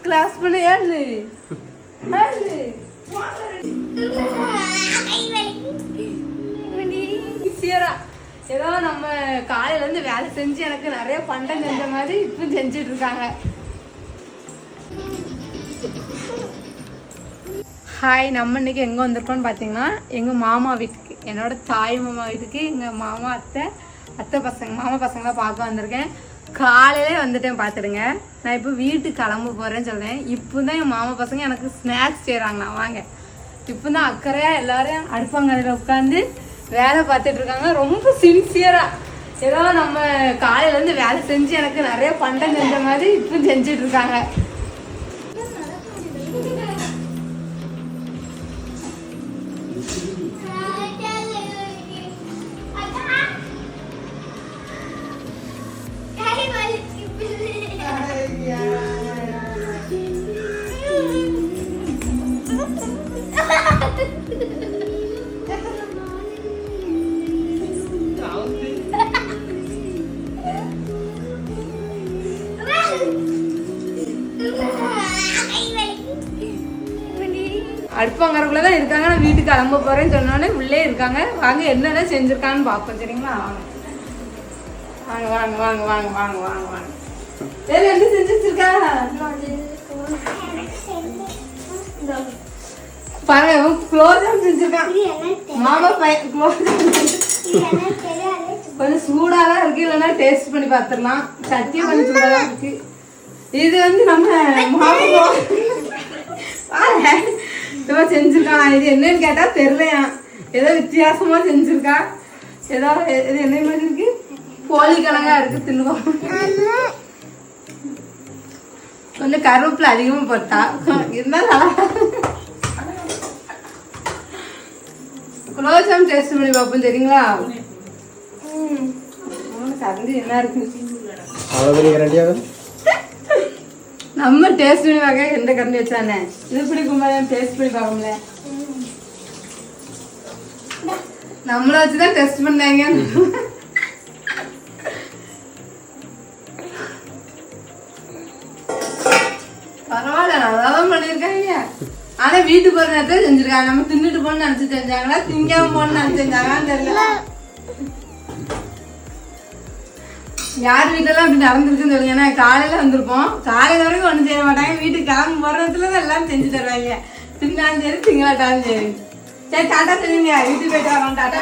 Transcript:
Class பண்ண ஏழு ஏதோ நம்ம காலையில இருந்து வேலை செஞ்சு எனக்கு நிறைய பண்டம் செஞ்ச மாதிரி இப்போ செஞ்சுட்டு இருக்காங்க. ஹாய், நம்ம இன்னைக்கு எங்கே வந்திருக்கோம்னு பார்த்தீங்கன்னா எங்கள் மாமா வீட்டுக்கு, என்னோட தாய் மாமா வீட்டுக்கு. எங்கள் மாமா அத்தை பசங்க மாமா பசங்களாம் பார்க்க வந்திருக்கேன். காலையிலே வந்துட்டேன் பார்த்துடுங்க. நான் இப்போ வீட்டுக்கு கிளம்ப போகிறேன்னு சொல்கிறேன். இப்போ தான் என் மாமா பசங்க எனக்கு ஸ்நாக்ஸ் செய்கிறாங்கண்ணா. வாங்க, இப்போ தான் அக்கறையாக எல்லோரும் அடுப்பாங்கரையில் உட்காந்து வேலை பார்த்துட்டு இருக்காங்க. ரொம்ப சின்சியராக ஏதோ நம்ம காலையிலேருந்து வேலை செஞ்சு எனக்கு நிறைய பண்டம் செஞ்ச மாதிரி இப்போ செஞ்சுட்டு இருக்காங்க. அடுப்பாங்கறக்குள்ளதான் இருக்காங்க. நான் வீட்டுக்கு கிளம்ப போறேன்னு சொன்னோடனே உள்ளே இருக்காங்க. வாங்க, என்னென்ன செஞ்சிருக்கான்னு பார்ப்போம். சரிங்களா? வாங்க வாங்க வாங்க வாங்க வாங்க வாங்க வாங்க. என்ன செஞ்சு வச்சிருக்கா பாருங்க. குலோப்ஜாம் செஞ்சிருக்கான் மாமா பையன். கொஞ்சம் சூடாதான் இருக்கு, இல்லைன்னா டேஸ்ட் பண்ணி பார்த்துடலாம். சத்தியம் கொஞ்சம் சூடாதான் இருக்கு. இது வந்து நம்ம மாமா செஞ்சிருக்கான். இது என்னன்னு கேட்டா தெரியலையா, ஏதோ வித்தியாசமா செஞ்சிருக்கா. ஏதோ இது என்ன மாதிரி இருக்கு, கோழி கிழங்கா இருக்கு. தின்னுவோம். கொஞ்சம் கருவேப்பிலை அதிகமா போட்டா இருந்தாலும் குலோப்ஜாம் டேஸ்ட் பண்ணி பார்ப்போம். சரிங்களா? கரண்டி என்ன இருக்கு, நம்ம டேஸ்ட் பண்ணி பார்க்க எந்த கரண்டி வச்சானே. இது பிடிக்கும் டேஸ்ட் பண்ணி பார்க்கல. நம்மள வச்சுதான் டெஸ்ட் பண்ணாங்க. பரவாயில்ல, நல்லாதான் பண்ணிருக்காங்க. ஆனா வீட்டுக்கு போற நேரத்துல செஞ்சிருக்காங்க. நம்ம தின்னுட்டு போன்னு நினைச்சு செஞ்சாங்களா, திங்காம போன்னு நினைச்சு செஞ்சாங்கன்னு தெரியல. யார் வீட்டெல்லாம் அப்படி நடந்துருக்குன்னு சொல்லுங்க. ஏன்னா காலையில வந்திருப்போம், காலையில வரைக்கும் ஒன்றும் செய்ய மாட்டாங்க. வீட்டுக்கு கிளம்பு போறதுலதான் எல்லாம் செஞ்சு தருவாங்க. தின்னாலும் சரி திங்களாட்டாலும் சரி. சரி, டாட்டா சொல்லுங்க. வீட்டுக்கு போயிட்டு வரோம். டாட்டா.